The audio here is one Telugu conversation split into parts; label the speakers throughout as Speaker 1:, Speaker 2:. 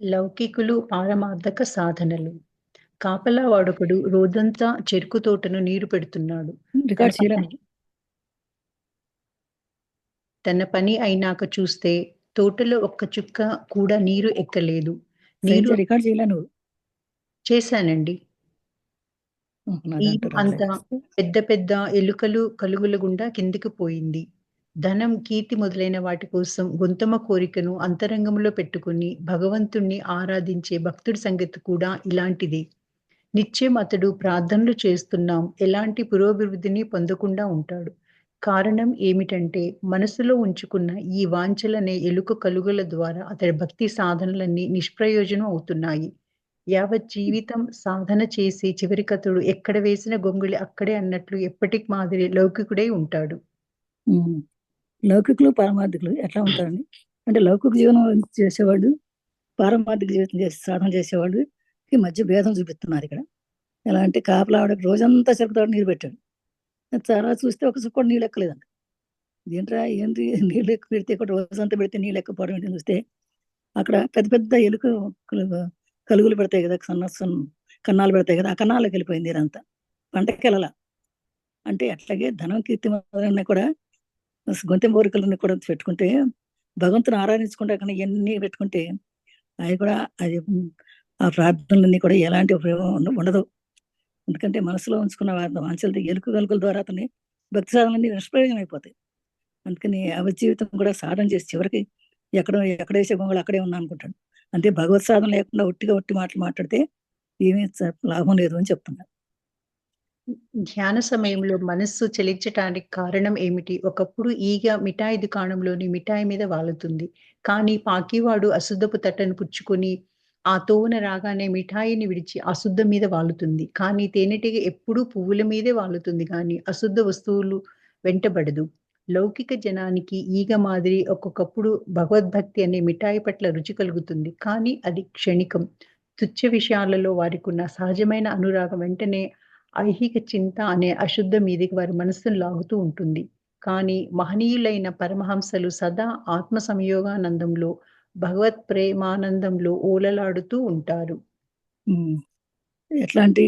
Speaker 1: లౌకికులు పారమార్థక సాధనలు. కాపలా వాడొకడు రోజంతా చెరుకు తోటను నీరు పెడుతున్నాడు. తన
Speaker 2: రికార్డ్
Speaker 1: పని
Speaker 2: చేయలే నువ్వు.
Speaker 1: తన పని అయినాక చూస్తే తోటలో ఒక్క చుక్క కూడా నీరు ఎక్కలేదు. నీరు
Speaker 2: సైన్స్ రికార్డ్ చేయలే నువ్వు.
Speaker 1: చేశానండి.
Speaker 2: నాదంటూ
Speaker 1: నీరు
Speaker 2: రాలే.
Speaker 1: అంతా పెద్ద పెద్ద ఎలుకలు కలుగుల గుండా కిందికి పోయింది. ధనం, కీర్తి మొదలైన వాటి కోసం గొంతమ కోరికను అంతరంగంలో పెట్టుకొని భగవంతుణ్ణి ఆరాధించే భక్తుడి సంగతి కూడా ఇలాంటిదే. నిత్యం అతడు ప్రార్థనలు చేస్తున్నాం, ఎలాంటి పురోభివృద్ధిని పొందకుండా ఉంటాడు. కారణం ఏమిటంటే మనసులో ఉంచుకున్న ఈ వాంఛలనే ఎలుక కలుగుల ద్వారా అతడి భక్తి సాధనలన్నీ నిష్ప్రయోజనం అవుతున్నాయి. యావత్ జీవితం సాధన చేసి చివరికతడు ఎక్కడ వేసిన గొంగుళి అక్కడే అన్నట్లు ఎప్పటికి మాదిరి లౌకికుడై ఉంటాడు.
Speaker 2: ఉమ్. లౌకికులు పారమార్థికులు ఎట్లా ఉంటారండి? అంటే లౌకిక జీవనం చేసేవాడు, పారమార్థిక జీవితం చేసి సాధన చేసేవాడు ఈ మధ్య భేదం చూపిస్తున్నారు ఇక్కడ. ఎలా అంటే కాపలా వాడికి రోజంతా చెరుకుతాడు నీరు పెట్టాడు, చాలా చూస్తే ఒక చుక్క కూడా నీళ్ళు ఎక్కలేదంట. ఏంట్రా ఏంటి నీళ్ళు ఎక్కువ పెడితే కూడా రోజంతా పెడితే నీళ్ళు ఎక్కకపోవడం ఏంటి చూస్తే అక్కడ పెద్ద పెద్ద ఎలుక కలుగులు పెడతాయి కదా, కన్నాలు పెడతాయి కదా, ఆ కన్నాలకు వెళ్ళిపోయింది నీరంతా, పంటకి వెళ్ళాల. అంటే అట్లాగే ధనం, కీర్తి మొదలైన కూడా గొంతెం కోరికలను కూడా పెట్టుకుంటే భగవంతుని ఆరాధించుకుంటే కానీ ఇవన్నీ పెట్టుకుంటే అవి కూడా అది ఆ ప్రార్థనలన్నీ కూడా ఎలాంటి ఉపయోగం ఉండదు. ఎందుకంటే మనసులో ఉంచుకున్న వాంఛలతో ఎలుక గలుకుల ద్వారా అతని భక్తి సాధనలన్నీ నిష్ప్రయోజనం అయిపోతాయి. అందుకని అవ జీవితం కూడా సాధన చేసి చివరికి ఎక్కడ వేసే గొంగళి అక్కడే ఉన్నా అనుకుంటాడు. అంటే భగవత్ సాధన లేకుండా ఒట్టి మాటలు మాట్లాడితే ఏమీ లాభం లేదు అని చెప్తున్నారు.
Speaker 1: ధ్యాన సమయంలో మనస్సు చలించటానికి కారణం ఏమిటి? ఒకప్పుడు ఈగ మిఠాయి దుకాణంలోని మిఠాయి మీద వాలుతుంది. కానీ పాకివాడు అశుద్ధపు తట్టను పుచ్చుకొని ఆ తోవన రాగానే మిఠాయిని విడిచి అశుద్ధం మీద వాలుతుంది. కానీ తేనెటీగ ఎప్పుడూ పువ్వుల మీదే వాలుతుంది గానీ అశుద్ధ వస్తువులు వెంటబడదు. లౌకిక జనానికి ఈగ మాదిరి ఒక్కొక్కప్పుడు భగవద్భక్తి అనే మిఠాయి పట్ల రుచి కలుగుతుంది. కానీ అది క్షణికం. తుచ్చ విషయాలలో వారికున్న సహజమైన అనురాగం వెంటనే ఐహిక చింత అనే అశుద్ధం మీదికి వారి మనస్సును లాగుతూ ఉంటుంది. కానీ మహనీయులైన పరమహంసలు సదా ఆత్మ సంయోగానందంలో, భగవత్ ప్రేమానందంలో ఓలలాడుతూ ఉంటారు.
Speaker 2: ఉమ్. ఎట్లాంటి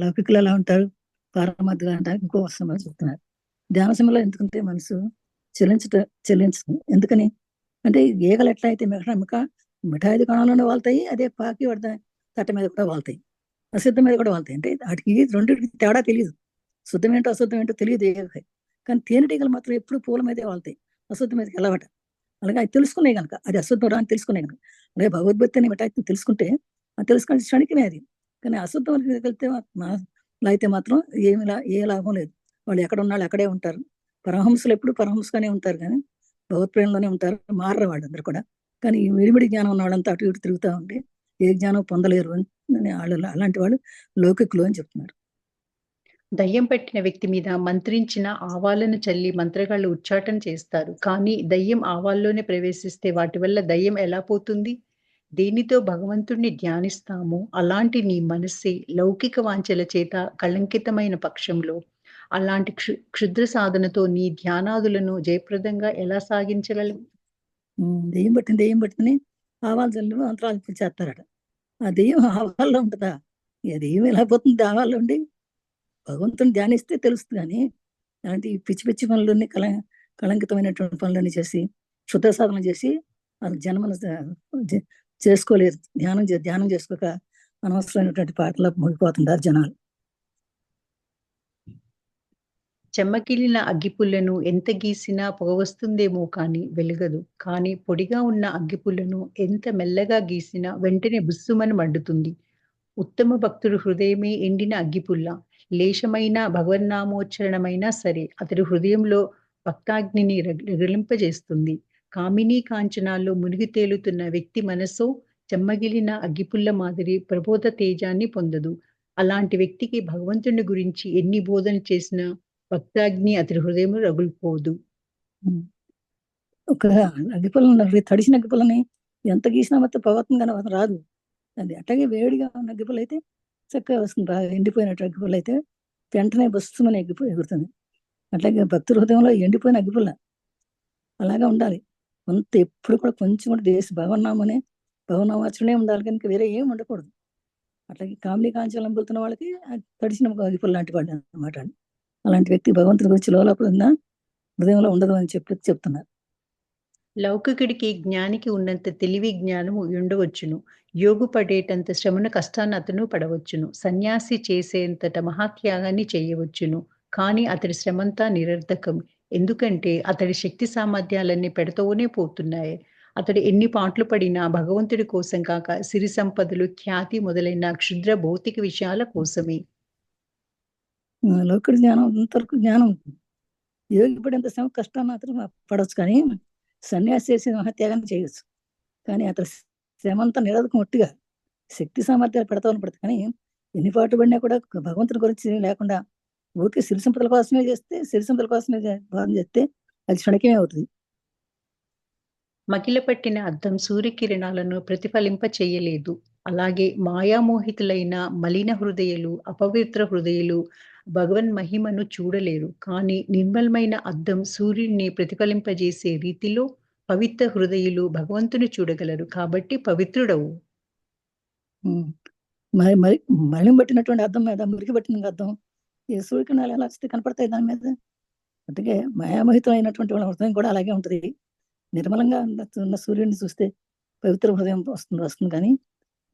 Speaker 2: లౌకికులు ఎలా ఉంటారు, పారమార్థికులు అంటానికి ఇంకో వస్తున్నా చెప్తున్నారు. ధ్యాన సమయంలో ఎందుకంటే మనసు చెల్లించదు. ఎందుకని అంటే ఈగలు ఎట్లా అయితే మిఠాయి దుకాణంలోనే వాళ్తాయి, అదే పాకి వాడి తట్ట మీద కూడా వాళ్తాయి, అశుద్ధం మీద కూడా వాళ్తాయి. అంటే వాటికి రెండింటికి తేడా తెలియదు, శుద్ధం ఏంటో అశుద్ధం ఏంటో తెలియదు ఏగకి. కానీ తేనెటీగలు మాత్రం ఎప్పుడు పూల మీదే వాళ్తాయి, అశుద్ధం మీదకి వెళ్ళవట. అలాగే అది తెలుసుకునే కనుక అది అశుద్ధం రా అని తెలుసుకునే కనుక, అలాగే భగవద్భక్తి అని మిఠాయి తెలుసుకుంటే అది తెలుసుకుని క్షణికమే అది. కానీ అశుద్ధం వెళ్తే అయితే మాత్రం ఏ లాభం లేదు. వాళ్ళు ఎక్కడ ఉన్నాళ్ళు అక్కడే ఉంటారు. పరమహంసలు ఎప్పుడు పరమహంసగానే ఉంటారు, కానీ భగవత్ప్రేమలోనే ఉంటారు, మారరు వాళ్ళందరూ కూడా. కానీ ఈ విడిమిడి జ్ఞానం ఉన్న వాళ్ళంతా అటు ఇటు తిరుగుతూ ఉంటే ఏ జ్ఞానం పొందలేరు అని వాళ్ళు అలాంటి వాళ్ళు లౌకికులు అని చెప్తున్నారు.
Speaker 1: దయ్యం పట్టిన వ్యక్తి మీద మంత్రించిన ఆవాలను చల్లి మంత్రగాళ్ళు ఉచ్చాటన చేస్తారు. కానీ దయ్యం ఆవాల్లోనే ప్రవేశిస్తే వాటి వల్ల దయ్యం ఎలా పోతుంది? దేనితో భగవంతుణ్ణి ధ్యానిస్తామో అలాంటి నీ మనస్సే లౌకిక వాంఛల చేత కళంకితమైన పక్షంలో అలాంటి క్షుద్ర సాధనతో నీ ధ్యానాదులను జయప్రదంగా ఎలా సాగించగలవు?
Speaker 2: దెయ్యం పట్టింది ఆవాలు జల్లు మంత్రాలు చేస్తారట. ఆ దెయ్యం ఆవాల్లో ఉంటుందా? ఆ దెయ్యం ఎలా పోతుంది ఆవాల్లో ఉండి? భగవంతుని ధ్యానిస్తే తెలుస్తుంది. కానీ అలాంటి పిచ్చి పిచ్చి పనులన్నీ కళంకితమైనటువంటి పనులన్నీ చేసి శుద్ధ సాధన చేసి అది జన్మను చేసుకోలేదు. ధ్యానం చేసుకోక అనవసరమైనటువంటి పాటలు ముగిపోతుంటారు జనాలు.
Speaker 1: చెమ్మకిలిన అగ్గిపుల్లను ఎంత గీసినా పొగ వస్తుందేమో కానీ వెలగదు. కానీ పొడిగా ఉన్న అగ్గిపుల్లను ఎంత మెల్లగా గీసినా వెంటనే బుస్సుమని మండుతుంది. ఉత్తమ భక్తుడు హృదయమే ఎండిన అగ్గిపుల్ల. లేశమైన భగవన్నామోచ్చరణమైనా సరే అతడి హృదయంలో భక్తాగ్నిని రగిలింపజేస్తుంది. కామినీ కాంచనాల్లో మునిగి తేలుతున్న వ్యక్తి మనసో చెమ్మగిలిన అగ్గిపుల్ల మాదిరి ప్రబోధ తేజాన్ని పొందదు. అలాంటి వ్యక్తికి భగవంతుని గురించి ఎన్ని బోధనలు చేసినా భక్తాగ్ని అతడి హృదయంలో రగులుకోదు.
Speaker 2: ఉమ్. ఒక అగ్గిపుల్లని తడిసిన అగ్గిపుల్లని ఎంత గీసినా మొత్తం పవర్తం కానీ రాదు. అది అట్లాగే వేడిగా ఉన్న అగ్గిపుల్ల అయితే చక్కగా వస్తుంది. బాగా ఎండిపోయినట్టు అగ్గిపుల్ల అయితే వెంటనే బుస్సుమని ఎగురుతుంది. అట్లాగే భక్తుల హృదయంలో ఎండిపోయిన అగ్గిపుల్ల అలాగా ఉండాలి. ఎప్పుడు కూడా కొంచెం కూడా భగవన్నామనే భవనామార్చనే ఉండాలి కనుక వేరే ఏం ఉండకూడదు. అట్లాగే కామిని కాంచనం వెళ్తున్న వాళ్ళకి తడిసిన అగిపుల్ లాంటి వాళ్ళు అనమాట. అలాంటి వ్యక్తి భగవంతుడి గురించి లోపల ఉన్న హృదయంలో ఉండదు అని చెప్తున్నారు.
Speaker 1: లౌకికుడికి జ్ఞానికి ఉన్నంత తెలివి జ్ఞానము ఉండవచ్చును. యోగు పడేటంత శ్రమను కష్టాన్ని అతను పడవచ్చును. సన్యాసి చేసేంతట మహాత్యాగాన్ని చేయవచ్చును. కానీ అతడి శ్రమంతా నిరర్థకం. ఎందుకంటే అతడి శక్తి సామర్థ్యాలన్నీ పెడతోనే పోతున్నాయి. అతడు ఎన్ని పాట్లు పడినా భగవంతుడి కోసం కాక సిరి సంపదలు, ఖ్యాతి మొదలైన క్షుద్ర భౌతిక విషయాల కోసమే.
Speaker 2: లౌకిక జ్ఞానం అంతవరకు జ్ఞానం ఉంటుంది. యోగి పడేంత శ్రమ కష్టాన్ని అతను పడవచ్చు, కానీ సన్యాసి చేసే మహాత్యాగాన్ని చేయొచ్చు. కానీ అతని శ్రమ అంతా నిరర్థకం ఒట్టిగా శక్తి సామర్థ్యాలు పెడతామని పడుతుంది. కానీ ఎన్ని పాటు పడినా కూడా భగవంతుని గురించి లేకుండా ఊరికే సిరి సంపదల కోసమే భావన చేస్తే అది క్షణికమే అవుతుంది.
Speaker 1: మకిలపట్టిన అద్దం సూర్యకిరణాలను ప్రతిఫలింప చెయ్యలేదు. అలాగే మాయామోహితులైన మలిన హృదయులు, అపవిత్ర హృదయులు భగవన్ మహిమను చూడలేరు. కానీ నిర్మలమైన అద్దం సూర్యుడిని ప్రతిఫలింపజేసే రీతిలో పవిత్ర హృదయులు భగవంతుని చూడగలరు. కాబట్టి పవిత్రుడవు.
Speaker 2: మరి మరి మలిం పట్టినటువంటి అద్దం మీద మురికి పట్టిన అద్దం ఈ సూర్యకిరణాలు ఎలా వస్తే కనపడతాయి దాని మీద. అందుకే మాయామోహితం అయినటువంటి వాళ్ళ హృదయం కూడా అలాగే ఉంటుంది. నిర్మలంగా ఉన్న సూర్యుడిని చూస్తే పవిత్ర హృదయం వస్తుంది. కానీ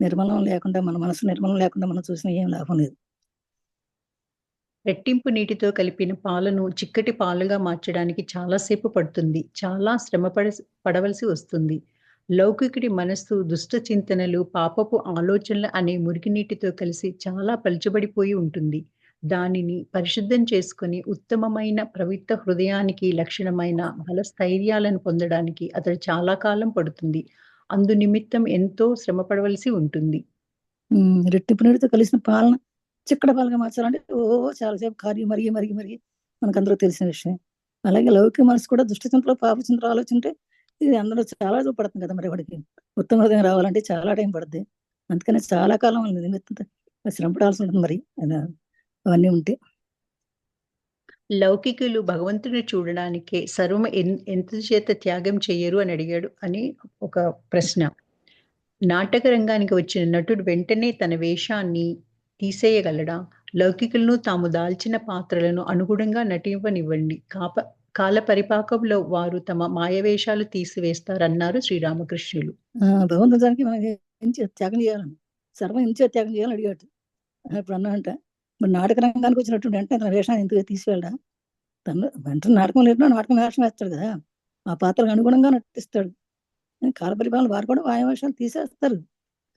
Speaker 2: నిర్మలం లేకుండా, మన మనసు నిర్మలం లేకుండా మనం చూసిన ఏం లాభం లేదు.
Speaker 1: రెట్టింపు నీటితో కలిపిన పాలను చిక్కటి పాలుగా మార్చడానికి చాలాసేపు పడుతుంది. చాలా పడవలసి వస్తుంది. లౌకికుడి మనస్సు దుష్ట చింతనలు, పాపపు ఆలోచనలు అనే మురికి నీటితో కలిసి చాలా పలుచబడిపోయి ఉంటుంది. దానిని పరిశుద్ధం చేసుకొని ఉత్తమమైన పవిత్ర హృదయానికి లక్షణమైన బలస్థైర్యాలను పొందడానికి అతడు చాలా కాలం పడుతుంది. అందు నిమిత్తం ఎంతో శ్రమ పడవలసి ఉంటుంది.
Speaker 2: రెట్టింపు నీటితో కలిసిన పాలన చిక్కడ పాలుగా మార్చాలంటే చాలాసేపు కార్యం మరిగి మరిగి మరిగి మనకు అందరూ తెలిసిన విషయం. అలాగే లౌకిక మనసు కూడా దుష్టచింతలో పాపచింతలో ఆలోచింటే ఇది అందరూ చాలా పడుతుంది కదా. మరి వాడికి ఉత్తమ హృదయం రావాలంటే చాలా టైం పడుతుంది. అందుకని చాలా కాలం నిమిత్తం శ్రమ పడాల్సి ఉంటుంది. మరి అవన్నీ ఉంటే
Speaker 1: లౌకికులు భగవంతుని చూడడానికే సర్వం ఎంత చేత త్యాగం చెయ్యరు అని అడిగాడు అని ఒక ప్రశ్న. నాటక రంగానికి వచ్చిన నటుడు వెంటనే తన వేషాన్ని తీసేయగలడా? లౌకికులను తాము దాల్చిన పాత్రలను అనుగుణంగా నటింపనివ్వండి. కాల పరిపాకంలో వారు తమ మాయవేషాలు తీసివేస్తారన్నారు శ్రీరామకృష్ణులు.
Speaker 2: భగవంతునికి మనం ఏం త్యాగం చేయాలని, సర్వం ఎంచే త్యాగం చేయాలని అడిగాడు. ఇప్పుడు అన్నా అంట మరి నాటక రంగానికి వచ్చినటువంటి వెంటనే తన వేషాన్ని ఎందుకు తీసుకెళ్ళడా? తను వెంటనే నాటకం లేదు, నాటకం వేషం వేస్తాడు కదా, ఆ పాత్రకు అనుగుణంగా నటిస్తాడు. కాల పరిపాలన వారు కూడా ఆయా వేషాలు తీసేస్తారు.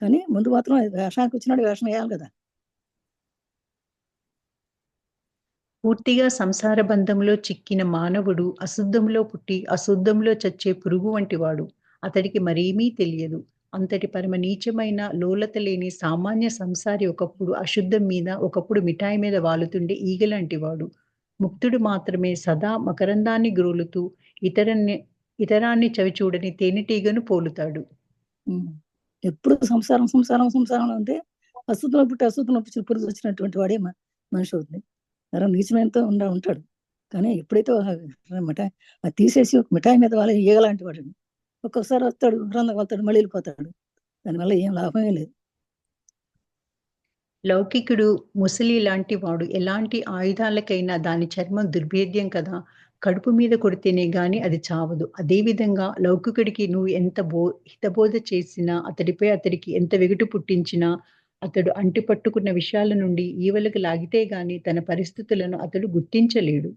Speaker 2: కానీ ముందు మాత్రం వేషానికి వచ్చినాడు వేషం వేయాలి కదా.
Speaker 1: పూర్తిగా సంసార బంధంలో చిక్కిన మానవుడు అశుద్ధంలో పుట్టి అశుద్ధంలో చచ్చే పురుగు వంటివాడు. అతడికి మరేమీ తెలియదు. అంతటి పరమ నీచమైన లోలత లేని సామాన్య సంసారి ఒకప్పుడు అశుద్ధం మీద, ఒకప్పుడు మిఠాయి మీద వాలుతుండే ఈగలాంటివాడు. ముక్తుడు మాత్రమే సదా మకరందాన్ని గ్రోలుతూ ఇతరాన్ని చవిచూడని తేనెటీగను పోలుతాడు.
Speaker 2: ఎప్పుడు సంసారం సంసారం సంసారంలో ఉంటే అశుద్ధంలో పుట్టి అశుద్ధంలో పురుగు వచ్చినటువంటి వాడే మనిషి అవుతుంది. నీచమైనతో ఉంటాడు. కానీ ఎప్పుడైతే మిఠాయి అది తీసేసి ఒక మిఠాయి మీద వాళ్ళ ఈగలాంటి వాడు ఒక్కొక్కసారి వస్తాడు, గ్రంథం వెళ్తాడు, మళ్ళీ వెళ్ళిపోతాడు. దానివల్ల ఏం లాభమే లేదు.
Speaker 1: లౌకికుడు ముసలి లాంటి వాడు. ఎలాంటి ఆయుధాలకైనా దాని చర్మం దుర్భేద్యం కదా. కడుపు మీద కొడితేనే గాని అది చావదు. అదేవిధంగా లౌకికుడికి నువ్వు ఎంత హితబోధ చేసినా, అతడికి ఎంత వెగుటు పుట్టించినా, అతడు అంటిపట్టుకున్న విషయాల నుండి ఈవలకు లాగితే గాని తన పరిస్థితులను అతడు గుర్తించలేడు.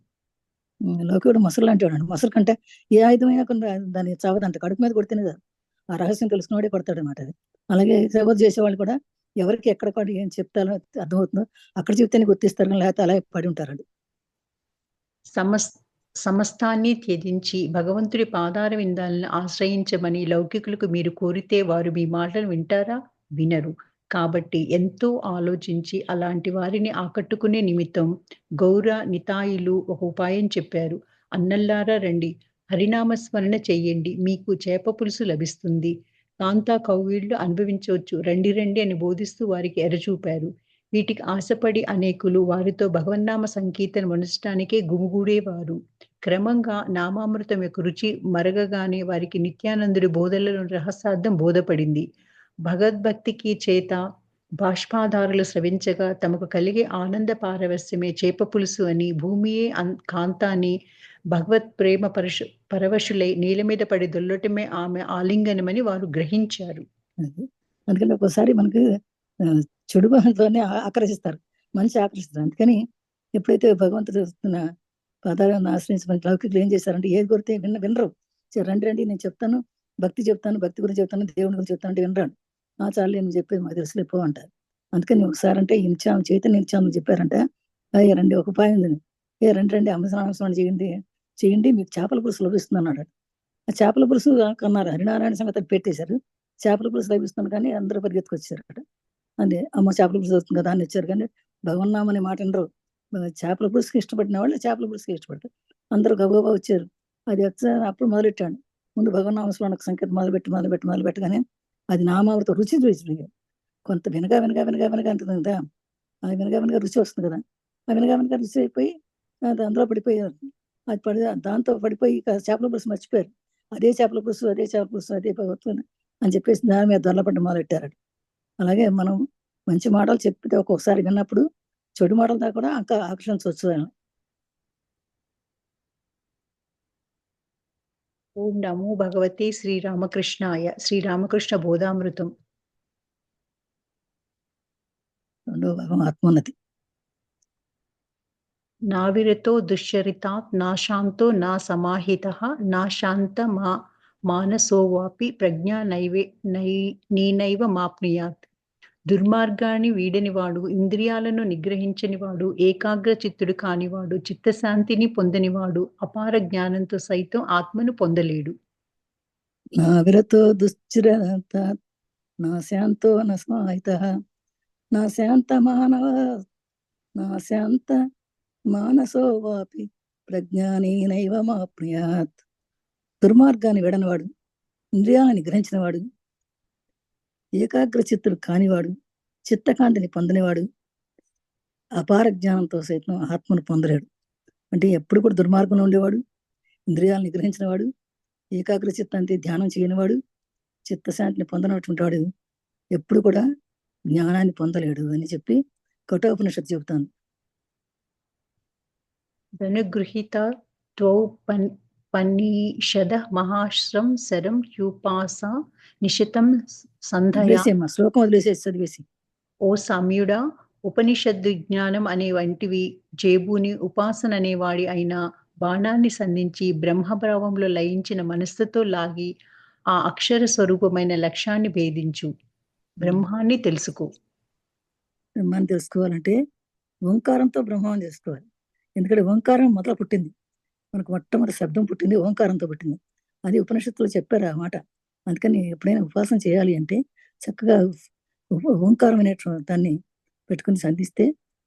Speaker 2: లౌకికుడు మొసలు లాంటి వాడు. మొసలు కంటే ఏ ఆయుధమైనా కొన్ని దాన్ని చావదంట, కడుపు మీద కొడితేనే ఆ రహస్యం తెలుసుకున్నవాడే కొడతాడు అనమాట. అది అలాగే హితబోధ చేసేవాళ్ళు కూడా ఎవరికి ఎక్కడ ఏం చెప్తారో అర్థమవుతుందో అక్కడ చెప్తేనే గుర్తిస్తారు, లేకపోతే అలా పడి ఉంటారండి.
Speaker 1: సమస్తాన్ని త్యజించి భగవంతుడి పాదార విందాలను ఆశ్రయించమని లౌకికులకు మీరు కోరితే వారు మీ మాటలు వింటారా? వినరు. కాబట్టి ఎంతో ఆలోచించి అలాంటి వారిని ఆకట్టుకునే నిమిత్తం గౌర నితాయిలు ఒక ఉపాయం చెప్పారు. అన్నల్లారా రండి, హరినామస్మరణ చెయ్యండి, మీకు చేప పులుసు లభిస్తుంది, కాంతా కౌగిళ్ళు అనుభవించవచ్చు, రండి రండి అని బోధిస్తూ వారికి ఎరచూపారు. వీటికి ఆశపడి అనేకులు వారితో భగవన్నామ సంకీర్తన మనచటానికే గుమిగూడేవారు. క్రమంగా నామామృతం యొక్క రుచి మరగగానే వారికి నిత్యానందుడి బోధనలోని రహస్యార్థం బోధపడింది. భగవద్భక్తికి చేత బాష్పాధారులు స్రవించగా తమకు కలిగే ఆనంద పారవస్యమే చేప పులుసు అని, భూమియే కాంత అని, భగవత్ ప్రేమ పరవశులై నేల మీద పడి దొల్లటమే ఆమె ఆలింగనమని వారు గ్రహించారు.
Speaker 2: అందుకని ఒక్కోసారి మనకు చెడు భావంతోనే ఆకర్షిస్తారు, మనిషి ఆకర్షిస్తారు. అందుకని ఎప్పుడైతే భగవంతుడు వస్తున్న పదాలను ఆశ్రయించి మనకి లౌకికులు ఏం చేశారంటే ఏది కొడితే వినరు. రండి రండి నేను చెప్తాను, భక్తి చెప్తాను, భక్తి గురించి చెప్తాను, దేవుని గురించి చెప్తాను అంటే వినరాడు. చాలు నేను చెప్పేది మాకు తెలుసులే పో అంటారు. అందుకని ఒకసారి అంటే చైతన్య నిత్యాలు చెప్పారంట, అయ్యా రండి ఒక ఉపాయం ఉంది, రండి రండి అమృతస్నానం చేయండి మీకు చేపల పులుసు లభిస్తుంది అన్నాడు. ఆ చేపల పులుసు కన్నారు, హరినారాయణ సంగతి పెట్టేశారు. చేపల పులుసు లభిస్తుంది కానీ అందరూ పరిగెత్తుకొచ్చారు అక్కడ. అదే అమ్మ చేపల పులుసు వస్తుంది కదా అని వచ్చారు, కానీ భగవన్నామనే మాట వినరు. చేపల పులుసుకి ఇష్టపడిన వాళ్ళు చేపల పులుసుకి ఇష్టపడతారు. అందరూ గబగబా వచ్చారు. అది అప్పుడు మొదలెట్టాడు. ముందు భగవన్నామస్మరణకు సంకేతం మొదలుపెట్టగానే అది నామావృత రుచి చూసి కొంత వినగా అంటుంది కదా, అది వినగా రుచి వస్తుంది కదా, ఆ వినగా రుచి అయిపోయి అది అందులో పడిపోయారు. అది దాంతో పడిపోయి చేపల పులుసు మర్చిపోయారు. అదే చేపల పులుసు అదే భగవత్వం అని చెప్పేసి దాని మీద దొరలపడ్డ మొదలెట్టారు. అలాగే మనం మంచి మాటలు చెప్పితే ఒక్కొక్కసారి విన్నప్పుడు చెడు మాటలు దాకా కూడా ఆకర్షించవచ్చు.
Speaker 1: ఓం నమో భగవతే శ్రీరామకృష్ణాయ. శ్రీరామకృష్ణ బోధామృతం.
Speaker 2: రెండో భాగం ఆత్మోన్నతి.
Speaker 1: నావిరతో దుశ్చరితాత్ నాశాంతో నా సమాహితః నాశాంత మానసో వాపి ప్రజ్ఞా నీనైవ మాప్నుయాత్. దుర్మార్గాన్ని వీడనివాడు, ఇంద్రియాలను నిగ్రహించనివాడు, ఏకాగ్ర చిత్తుడు కానివాడు, చిత్తశాంతిని పొందనివాడు అపార జ్ఞానంతో సైతం ఆత్మను పొందలేడు.
Speaker 2: నా విరతో దుశ్చరితాత్ నా శాంతో నా సమాహితః నా శాంత మానసో వాపి ప్రజ్ఞానీనైవ మాప్నుయాత్. దుర్మార్గాన్ని విడనివాడు, ఇంద్రియాలను నిగ్రహించినవాడు, ఏకాగ్ర చిత్తుడు కానివాడు, చిత్తకాంతిని పొందనివాడు అపార జ్ఞానంతో సైతం ఆత్మను పొందలేడు. అంటే ఎప్పుడు కూడా దుర్మార్గంలో ఉండేవాడు, ఇంద్రియాలను నిగ్రహించినవాడు, ఏకాగ్ర చిత్తాన్ని ధ్యానం చేయనివాడు, చిత్తశాంతిని పొందనటువంటి వాడు ఎప్పుడు కూడా జ్ఞానాన్ని పొందలేడు అని చెప్పి కఠోపనిషత్తు చెబుతాను.
Speaker 1: ధనుగృహీత త్వౌ పన్నీషద మహాశ్రం శరం హ్యూపాస నిశితం సంధయా.
Speaker 2: శ్లోకం వదిలేసేసి చదివేసి.
Speaker 1: ఓ సామ్యుడా, ఉపనిషత్తు జ్ఞానం అనే వంటివి జేబుని ఉపాసన అనేవాడి అయిన బాణాన్ని సంధించి బ్రహ్మభావంలో లయించిన మనస్సుతో లాగి ఆ అక్షర స్వరూపమైన లక్ష్యాన్ని భేదించు. బ్రహ్మాన్ని తెలుసుకో.
Speaker 2: బ్రహ్మాన్ని తెలుసుకోవాలంటే ఓంకారంతో బ్రహ్మాన్ని తెలుసుకోవాలి. ఎందుకంటే ఓంకారం మొదలు పుట్టింది, మనకు మొట్టమొదటి శబ్దం పుట్టింది ఓంకారంతో పుట్టింది. అది ఉపనిషత్తులో చెప్పారు ఆ మాట. అందుకని ఎప్పుడైనా ఉపాసన చేయాలి అంటే చక్కగా ఓంకారం అనేటువంటి దాన్ని పెట్టుకుని సంధిస్తే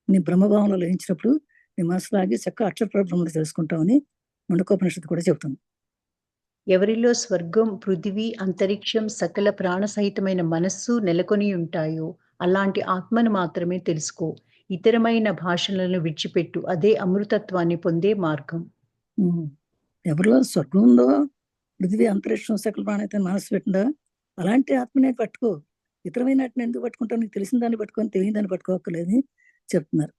Speaker 2: నీ బ్రహ్మభావంలో లయించినప్పుడు నీ మనసులాగి చక్కగా అక్షర బ్రహ్మను తెలుసుకుంటామని ముండకోపనిషత్తు కూడా చెబుతుంది.
Speaker 1: ఎవరిలో స్వర్గం, పృథివీ, అంతరిక్షం, సకల ప్రాణసహితమైన మనస్సు నెలకొని ఉంటాయో అలాంటి ఆత్మను మాత్రమే తెలుసుకో. ఇతరమైన భాషలను విడిచిపెట్టు. అదే అమృతత్వాన్ని పొందే మార్గం.
Speaker 2: ఎవరిలో స్వర్గం ఉందో, పృథివీ, అంతరిక్షం, సకల ప్రాణాయిత మనస్సు పెట్టిందా అలాంటి ఆత్మనే పట్టుకో. ఇతరమైన వాటిని ఎందుకు పట్టుకుంటావు? నీకు తెలిసిన దాన్ని పట్టుకొని తెలియని దాన్ని పట్టుకోక్కర్లేదని చెప్తున్నారు.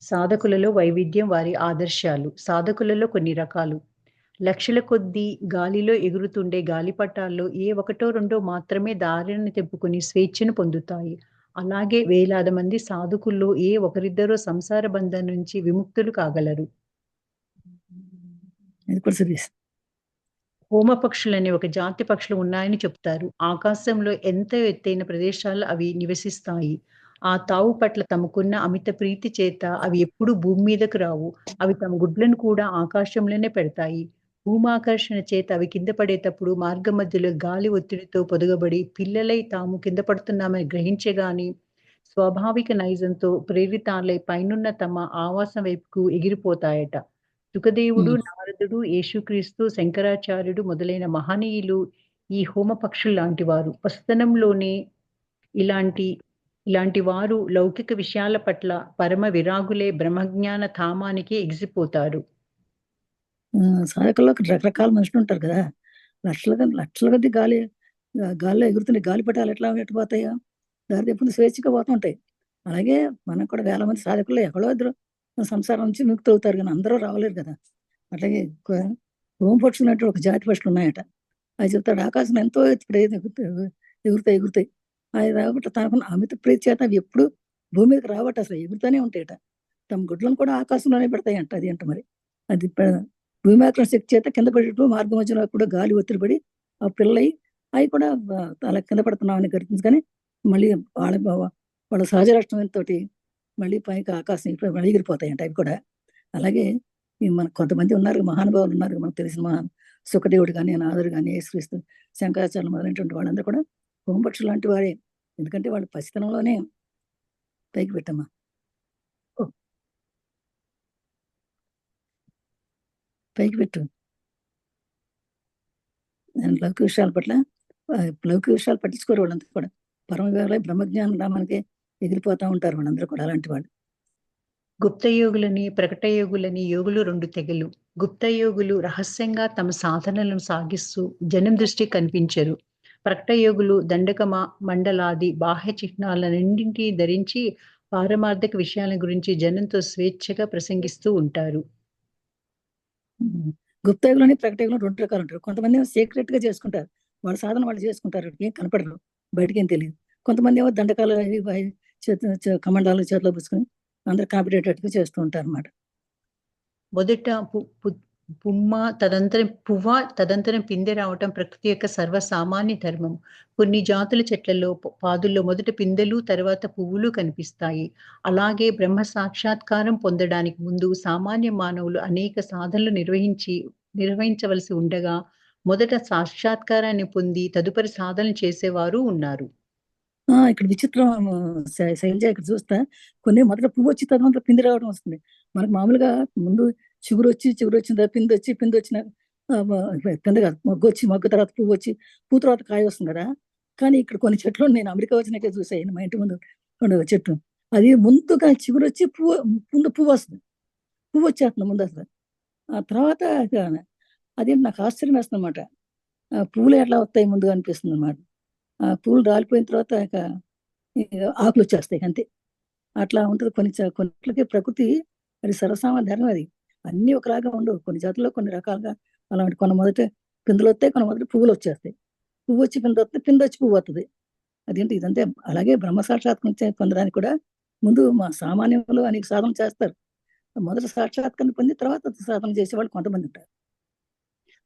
Speaker 1: సాధకులలో వైవిధ్యం, వారి ఆదర్శాలు. సాధకులలో కొన్ని రకాలు. లక్షల కొద్దీ గాలిలో ఎగురుతుండే గాలిపటాల్లో ఏ ఒకటో రెండో మాత్రమే దారిని తెప్పుకుని స్వేచ్ఛను పొందుతాయి. అలాగే వేలాది మంది సాధకుల్లో ఏ ఒకరిద్దరో సంసార బంధం నుంచి విముక్తులు కాగలరు. హోమపక్షులనే ఒక జాతి పక్షులు ఉన్నాయని చెప్తారు. ఆకాశంలో ఎంత ఎత్తైన ప్రదేశాల్లో అవి నివసిస్తాయి. ఆ తావు పట్ల తమకున్న అమిత ప్రీతి చేత అవి ఎప్పుడూ భూమి మీదకు రావు. అవి తమ గుడ్లను కూడా ఆకాశంలోనే పెడతాయి. భూమాకర్షణ చేత అవి కింద పడేటప్పుడు మార్గ మధ్యలో గాలి ఒత్తిడితో పొదగబడి పిల్లలై తాము కింద పడుతున్నామని గ్రహించగాని స్వాభావిక నైజంతో ప్రేరితాలై పైనున్న తమ ఆవాసం వైపుకు ఎగిరిపోతాయట. సుఖదేవుడు, నారదుడు, యేసుక్రీస్తు, శంకరాచార్యుడు మొదలైన మహనీయులు ఈ హోమ పక్షులు లాంటి వారు. పసితనంలోనే ఇలాంటి వారు లౌకిక విషయాల పట్ల పరమ విరాగులే బ్రహ్మజ్ఞాన ధామానికి ఎగిసిపోతారు.
Speaker 2: సాధకుల్లో రకరకాల మనుషులు ఉంటారు కదా, లక్షల కొద్ది గాల్లో ఎగురుతున్నాయి. గాలిపటాలు ఎట్లా పోతాయో దారి తప్పుకుంటూ స్వేచ్ఛగా పోతూ ఉంటాయి. అలాగే మనకు కూడా వేల మంది సాధకుల్లో ఎక్కడో ఇద్దరు సంసారం నుంచి విముక్తవుతారు గానీ అందరూ రావలేరు కదా! అట్లాగే హోమ్ పక్షులు అంటే ఒక జాతి పక్షులు ఉన్నాయట. అవి చెప్తాడు ఆకాశం ఎంతో ఎగురుతాయి. అవి రాబట్టి తనకున్న అమిత ప్రీతి చేత అవి ఎప్పుడు భూమి మీదకి రావట అసలు ఎగురుతూనే ఉంటాయట. తమ గుడ్లను కూడా ఆకాశంలోనే పెడతాయంట. అది అంట మరి. అది భూమాకర్షణ శక్తి చేత కింద పడేటప్పుడు మార్గ మధ్యలో కూడా గాలి ఒత్తిడి పడి ఆ పిల్లయి అవి కూడా అలా కింద పడుతున్నామని గుర్తించుకొని మళ్ళీ వాళ్ళ సహజ లక్షణంతోటి మళ్ళీ పైకి ఆకాశం మళ్ళీ ఎగిరిపోతాయంట అవి కూడా. అలాగే మన కొంతమంది ఉన్నారు మహానుభావులు ఉన్నారు మనకు తెలిసిన సుఖదేవుడు కానీ నాదుడు కానీ యేసుక్రీస్తు శంకరాచార్యులు మొదలైనటువంటి వాళ్ళందరూ కూడా హోంపక్షులు లాంటి వారే. ఎందుకంటే వాళ్ళు పసితనంలోనే పైకి పెట్టమ్మా. పైకి పెట్టు లౌకిక విషయాల పట్ల లౌకిక విషయాలు పట్టించుకోరు వాళ్ళంతా కూడా. పరమవేళ బ్రహ్మజ్ఞానం రామానికి ఎగిరిపోతా ఉంటారు వాళ్ళందరూ కూడా అలాంటి వాళ్ళు.
Speaker 1: గుప్తయోగులని, ప్రకటయోగులని యోగులు 2 తెగలు. గుప్తయోగులు రహస్యంగా తమ సాధనలను సాగిస్తూ జనం దృష్టికి కనిపించరు. ప్రకటయోగులు దండకమ, మండలాది బాహ్య చిహ్నాలన్నింటినీ ధరించి పారమార్థిక విషయాల గురించి జనంతో స్వేచ్ఛగా ప్రసంగిస్తూ ఉంటారు.
Speaker 2: గుప్తయుగులని ప్రకటయుగులు 2 రకాలు ఉంటారు. కొంతమంది ఏమో సీక్రెట్ గా చేసుకుంటారు. వాళ్ళ సాధన వాళ్ళు చేసుకుంటారు. ఏం కనపడరు, బయటకేం తెలియదు. కొంతమంది ఏమో దండకాలు కమండాలు చేతిలో పుచ్చుకొని అందరు కనపడేటట్టుగా చేస్తూ ఉంటారు అన్నమాట.
Speaker 1: మొదట తదంతరం పిందె రావటం ప్రకృతి యొక్క సర్వసామాన్య ధర్మం. కొన్ని జాతుల చెట్లలో పాదుల్లో మొదట పిందెలు తర్వాత పువ్వులు కనిపిస్తాయి. అలాగే బ్రహ్మ సాక్షాత్కారం పొందడానికి ముందు సామాన్య మానవులు అనేక సాధనలు నిర్వహించవలసి ఉండగా మొదట సాక్షాత్కారాన్ని పొంది తదుపరి సాధనలు చేసేవారు ఉన్నారు.
Speaker 2: ఇక్కడ విచిత్రం శైలజ ఇక్కడ చూస్తా కొన్ని మొదట పువ్వు వచ్చి తర్వాత పిండి రావడం వస్తుంది. మనకు మామూలుగా ముందు చిగురు వచ్చిన తర్వాత పిండి వచ్చిన పిండి కాదు మొగ్గు తర్వాత పువ్వు వచ్చి పువ్వు తర్వాత కాయ వస్తుంది కదా. కానీ ఇక్కడ కొన్ని చెట్లు నేను అమెరికా వచ్చినాకే చూసాను మా ఇంటి ముందు చెట్టు. అది ముందుగా చిగురు వచ్చి పువ్వు వస్తుంది. పువ్వు వచ్చేస్తుంది ముందు అసలు. ఆ తర్వాత అదేంటి నాకు ఆశ్చర్యం వేస్తుంది అనమాట. పువ్వులు ఎట్లా వస్తాయి ముందుగా అనిపిస్తుంది అనమాట. పూలు రాలిపోయిన తర్వాత ఆకులు వచ్చేస్తాయి అంతే. అట్లా ఉంటుంది కొన్నిట్లకి ప్రకృతి అది సర్వసామాన్య ధర్మం. అది అన్ని ఒకలాగా ఉండవు. కొన్ని జాతుల్లో కొన్ని రకాలుగా అలాంటి కొన్ని మొదట పిందులు వస్తాయి, కొన్ని మొదటి పువ్వులు వచ్చేస్తాయి. పువ్వు వచ్చి పిండి వస్తుంది, పిండి వచ్చి పువ్వు వస్తుంది. అదేంటి ఇదంతే. అలాగే బ్రహ్మ సాక్షాత్కారం పొందడానికి కూడా ముందు మా సామాన్యులు అనేక సాధన చేస్తారు. మొదట సాక్షాత్కారం పొంది తర్వాత సాధన చేసేవాళ్ళు కొంతమంది ఉంటారు.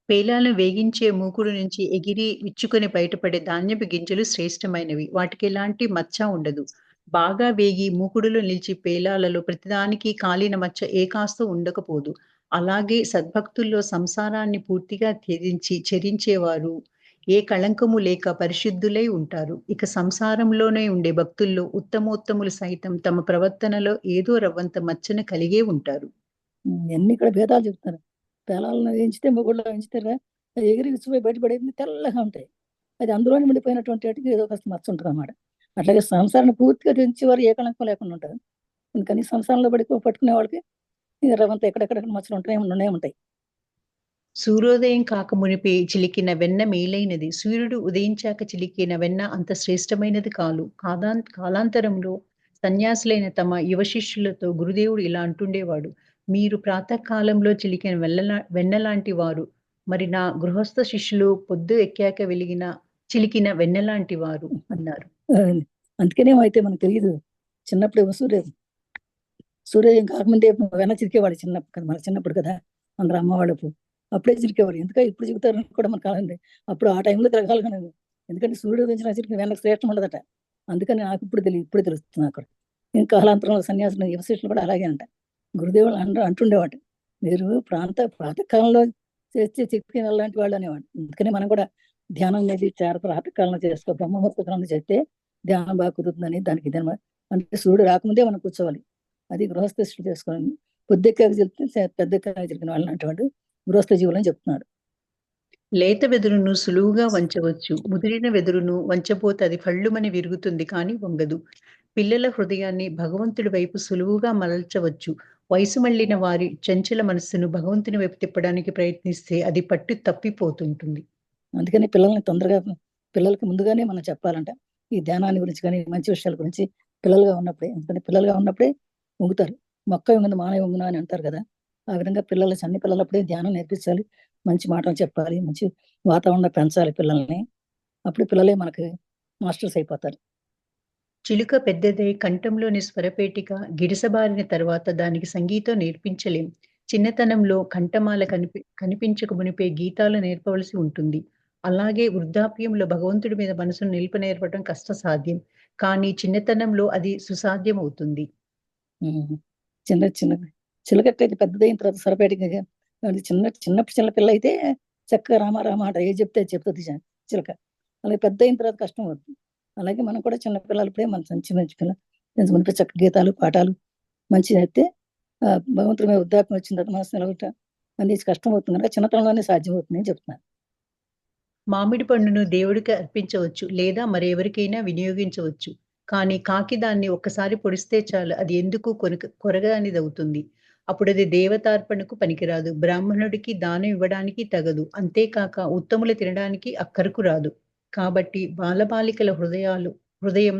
Speaker 1: పేలాలను వేగించే మూకుడు నుంచి ఎగిరి విచ్చుకొని బయటపడే ధాన్యపు గింజలు శ్రేష్టమైనవి. వాటికి ఎలాంటి మచ్చ ఉండదు. బాగా వేగి మూకుడులో నిలిచి పేలాలలో ప్రతిదానికి కాలిన మచ్చ ఏ కాస్త ఉండకపోదు. అలాగే సద్భక్తుల్లో సంసారాన్ని పూర్తిగా త్యజించి చరించేవారు ఏ కళంకము లేక పరిశుద్ధులై ఉంటారు. ఇక సంసారంలోనే ఉండే భక్తుల్లో ఉత్తమోత్తములు సైతం తమ ప్రవర్తనలో ఏదో రవ్వంత మచ్చను కలిగే ఉంటారు.
Speaker 2: అన్ని ఇక్కడ భేదాలు చెప్తారు. పేలాలను వేయించితే మొగుళ్ళు వేయించుతారా ఎగిరి విచ్చిపోయి బయటపడేది తెల్లగా ఉంటాయి. అది అందులోనే ఉండిపోయినటువంటి వాటికి ఏదో కాస్త మచ్చ ఉంటుంది అన్నమాట. అట్లాగే సంసారాన్ని పూర్తిగా తెంచేవారు ఏ కళంకం లేకుండా ఉంటారు. అందుకని సంసారంలో పట్టుకునే వాళ్ళకి రవంత ఎక్కడెక్కడ మచ్చలు ఉంటూనే ఉంటాయి.
Speaker 1: సూర్యోదయం కాక మునిపే చిలికిన వెన్న మేలైనది. సూర్యుడు ఉదయించాక చిలికిన వెన్న అంత శ్రేష్టమైనది కాలాంతరంలో సన్యాసులైన తమ యువ శిష్యులతో గురుదేవుడు ఇలా అంటుండేవాడు. మీరు ప్రాతకాలంలో చిలికిన వెన్న లాంటి వారు. మరి నా గృహస్థ శిష్యులు పొద్దు ఎక్కాక చిలికిన వెన్న లాంటి వారు అన్నారు.
Speaker 2: అందుకనే అయితే మనకు తెలియదు. చిన్నప్పుడు సూర్యోదయం కాకముందే వెన్న చిలికేవాడు మన చిన్నప్పుడు కదా. అందరూ అమ్మవాళ్ళకు అప్పుడే చిలికేవాడు. ఎందుకంటే ఇప్పుడు చిలుకుతారని కూడా మనకు కాదండి. అప్పుడు ఆ టైంలో తిరగాలి. ఎందుకంటే సూర్యుడు ఉదయించిన చిలికి వెనక్కి శ్రేష్టం ఉండదట. అందుకని నాకు ఇప్పుడే తెలుస్తుంది నాకు. ఇంకా కాలాంతరంలో సన్యాసులు యువ శిష్యులు కూడా అలాగే అంట. గురుదేవులు అంటుండేవాడు, మీరు ప్రాతకాలంలో చేస్తే చిక్కి లాంటి వాళ్ళు అనేవాడు. అందుకని మనం కూడా ధ్యానం అనేది ప్రాతకాలంలో చేసుకో, బ్రహ్మముహూర్త చేస్తే ధ్యానం బాగా కుదురుతుందని దానికి అంటే సూర్యుడు రాకముందే మనం కూర్చోవాలి. అది గృహస్థిష్టి చేసుకోవాలి. పొద్దెక్కాక చెప్తే పెద్దెక్కాక జరిగిన వాళ్ళు అంటేవాడు గృహస్థ జీవులు అని చెప్తున్నాడు.
Speaker 1: లేత వెదురును సులువుగా వంచవచ్చు. ముదిరిన వెదురును వంచబోతే అది ఫళ్ళుమని విరుగుతుంది కానీ వంగదు. పిల్లల హృదయాన్ని భగవంతుడి వైపు సులువుగా మరల్చవచ్చు. వయసు మళ్ళిన వారి చంచల మనస్సును భగవంతుని వైపు తిప్పడానికి ప్రయత్నిస్తే అది పట్టు తప్పిపోతుంటుంది.
Speaker 2: అందుకని పిల్లల్ని తొందరగా పిల్లలకి ముందుగానే మనం చెప్పాలంట. ఈ ధ్యానాన్ని గురించి కానీ మంచి విషయాల గురించి పిల్లలుగా ఉన్నప్పుడే, ఎందుకంటే పిల్లలుగా ఉన్నప్పుడే వంగుతారు. మొక్క వంగింది మానవ వంగున అని అంటారు కదా. ఆ విధంగా అన్ని పిల్లలప్పుడే ధ్యానం నేర్పించాలి, మంచి మాటలు చెప్పాలి, మంచి వాతావరణం పెంచాలి పిల్లల్ని. అప్పుడు పిల్లలే మనకి మాస్టర్స్ అయిపోతారు.
Speaker 1: చిలుక పెద్దదై కంఠంలోని స్వరపేటిక గిడసబారిన తర్వాత దానికి సంగీతం నేర్పించలేం. చిన్నతనంలో కంఠమాల కనిపించక మునిపే గీతాలు నేర్పవలసి ఉంటుంది. అలాగే వృద్ధాప్యంలో భగవంతుడి మీద మనసును నిలుపనేర్పడం కష్టసాధ్యం. కానీ చిన్నతనంలో అది సుసాధ్యమవుతుంది.
Speaker 2: ఉమ్. చిన్న చిన్న చిలకట్టయితే పెద్దదైన తర్వాత సొరపేటిక అది చిన్నప్పుడు చిన్న పిల్ల అయితే చక్కగా రామ రామ అంట, ఏ చెప్తే అది చెప్తుంది చిలక. అలాగే పెద్ద అయిన తర్వాత కష్టం అవుతుంది. అలాగే మనం కూడా చిన్న పిల్లలప్పుడే మన మంచి మంచి పిల్ల మనకి చక్క గీతాలు పాఠాలు మంచిగా అయితే భగవంతుడి మీద వృద్ధాప్యం వచ్చిన తర్వాత మనసు నిలవట అనేది కష్టం అవుతుంది కనుక చిన్నతనంలోనే సాధ్యం అవుతుంది అని చెప్తున్నాను.
Speaker 1: మామిడి పండును దేవుడికి అర్పించవచ్చు లేదా మరెవరికైనా వినియోగించవచ్చు. కానీ కాకి దాన్ని ఒక్కసారి పొడిస్తే చాలు అది ఎందుకు కొరగానిదవుతుంది. అప్పుడది దేవతార్పణకు పనికిరాదు. బ్రాహ్మణుడికి దానం ఇవ్వడానికి తగదు. అంతేకాక ఉత్తములు తినడానికి అక్కరకు రాదు. కాబట్టి బాలబాలికల హృదయం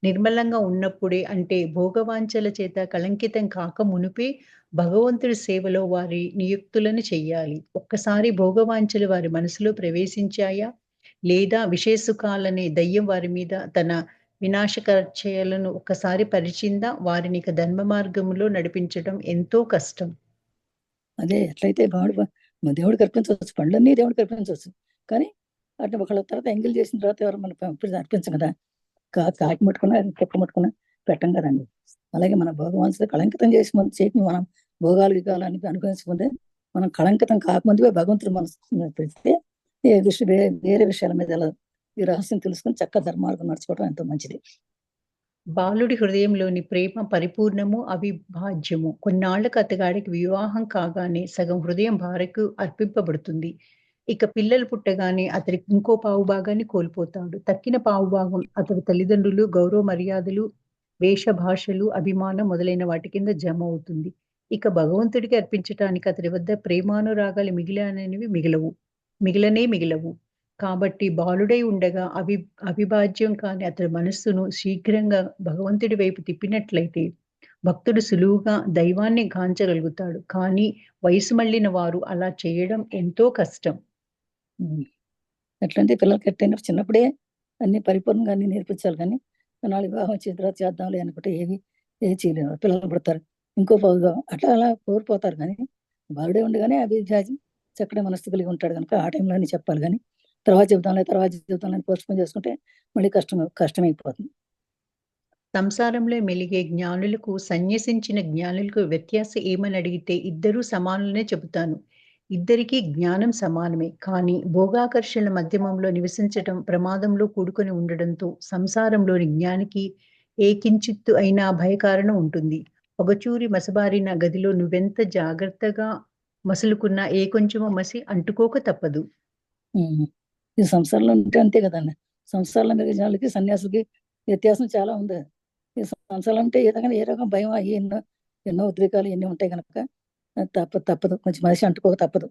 Speaker 1: నిర్మలంగా ఉన్నప్పుడే, అంటే భోగవాంఛల చేత కళంకితం కాక మునుపే భగవంతుడి సేవలో వారి నియుక్తులను చెయ్యాలి. ఒక్కసారి భోగవాంఛలు వారి మనసులో ప్రవేశించాయా, లేదా విషయసుఖాలనే దయ్యం వారి మీద తన వినాశకరచయలను ఒక్కసారి పరిచిందా, వారినిక ధర్మ మార్గంలో నడిపించడం ఎంతో కష్టం.
Speaker 2: అదే ఎట్లయితే దేవుడికి అర్పించవచ్చు, పండ్లన్నీ దేవుడికి అర్పించవచ్చు. కానీ అట్లా ఒకళ్ళ తర్వాత ఎంగిల్ చేసిన తర్వాత ఎవరు మనం అర్పించం కదా. కాకి ముట్టుకున్నా కుక్క ముట్టుకున్నా పెట్టం కదండి. అలాగే మన భగవంతుడు కళంకితం చేసి మన చేతిని మనం భోగాలు గిగాలని అనుగ్రహించుకుంటే మనం కళంకితం కాకముందే భగవంతుడు మనసు పెడితే వేరే విషయాల మీద ఎలా ఈ రహస్యం తెలుసుకొని చక్కగా ధర్మార్గం నడుచుకోవడం ఎంతో మంచిది.
Speaker 1: బాలుడి హృదయంలోని ప్రేమ పరిపూర్ణము, అవిభాజ్యము. కొన్నాళ్లకు అతగాడికి వివాహం కాగానే సగం హృదయం భార్యకు అర్పింపబడుతుంది. ఇక పిల్లలు పుట్టగానే అతడికి ఇంకో పావు భాగాన్ని కోల్పోతాడు. తక్కిన పావు భాగం అతడి తల్లిదండ్రులు, గౌరవ మర్యాదలు, వేష భాషలు, అభిమానం మొదలైన వాటి కింద జమ అవుతుంది. ఇక భగవంతుడికి అర్పించటానికి అతడి వద్ద ప్రేమానురాగాలు మిగిలవు. కాబట్టి బాలుడై ఉండగా అవిభాజ్యం కాని అతడి మనస్సును శీఘ్రంగా భగవంతుడి వైపు తిప్పినట్లయితే భక్తుడు సులువుగా దైవాన్ని గాంచగలుగుతాడు. కానీ వయసు మళ్ళిన వారు అలా చేయడం ఎంతో కష్టం.
Speaker 2: ఎట్లంటే పిల్లలకి ఎట్టయినా చిన్నప్పుడే అన్ని పరిపూర్ణంగా అన్ని నేర్పించాలి. కానీ నాలుగు వివాహం వచ్చిన తర్వాత చేద్దాంలే అనుకుంటే ఏది చేయలేరు. పిల్లలు పుడతారు, ఇంకో పౌరుగా అలా కోల్పోతారు. కానీ బాలుడే ఉండగానే అభిజాజి చక్కటి మనస్థితి కలిగి ఉంటాడు కనుక ఆ టైంలోనే చెప్పాలి. కానీ తర్వాత చెబుతాంలే పోస్ట్పోన్ చేసుకుంటే మళ్ళీ కష్టమైపోతుంది.
Speaker 1: సంసారంలో మెలిగే జ్ఞానులకు, సన్యసించిన జ్ఞానులకు వ్యత్యాసం ఏమని అడిగితే ఇద్దరూ సమానులనే చెబుతాను. ఇద్దరికీ జ్ఞానం సమానమే. కానీ భోగాకర్షణల మధ్యమంలో నివసించటం ప్రమాదంలో కూడుకొని ఉండడంతో సంసారంలోని జ్ఞానికి ఏ కించిత్తు అయినా భయకారణం ఉంటుంది. పొగచూరి మసబారిన గదిలో నువ్వెంత జాగ్రత్తగా మసులుకున్నా ఏ కొంచెమో మసి అంటుకోక తప్పదు.
Speaker 2: ఈ సంసారంలో ఉంటే అంతే కదండి. సంసారంలో మెరిగే జనాలకి సన్యాసులకి వ్యత్యాసం చాలా ఉంది. ఈ సంసారంలో ఉంటే ఏ రకం భయం ఎన్నో ఉద్రేకాలు ఎన్ని ఉంటాయి కనుక తప్పదు, కొంచెం మనిషి అంటుకోక తప్పదు.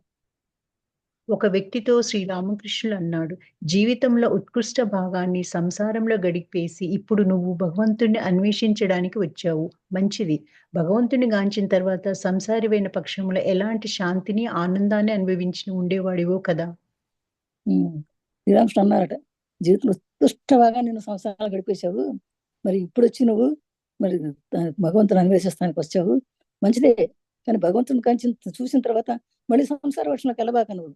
Speaker 1: ఒక వ్యక్తితో శ్రీరామకృష్ణులు అన్నాడు, జీవితంలో ఉత్కృష్ట భాగాన్ని సంసారంలో గడిపేసి ఇప్పుడు నువ్వు భగవంతుణ్ణి అన్వేషించడానికి వచ్చావు. మంచిది. భగవంతుని గాంచిన తర్వాత సంసారివైన పక్షంలో ఎలాంటి శాంతిని, ఆనందాన్ని అనుభవించి ఉండేవాడివో కదా.
Speaker 2: శ్రీరామకృష్ణ అన్నారట, జీవితంలో ఉత్కృష్ట భాగాన్ని నేను సంసారాలు గడిపేశావు, మరి ఇప్పుడు వచ్చి నువ్వు మరి భగవంతుని అన్వేషిస్తానికి వచ్చావు, మంచిదే. కానీ భగవంతుని కంచి చూసిన తర్వాత మళ్ళీ సంసార వర్షంలోకి వెళ్ళబాక నువ్వు.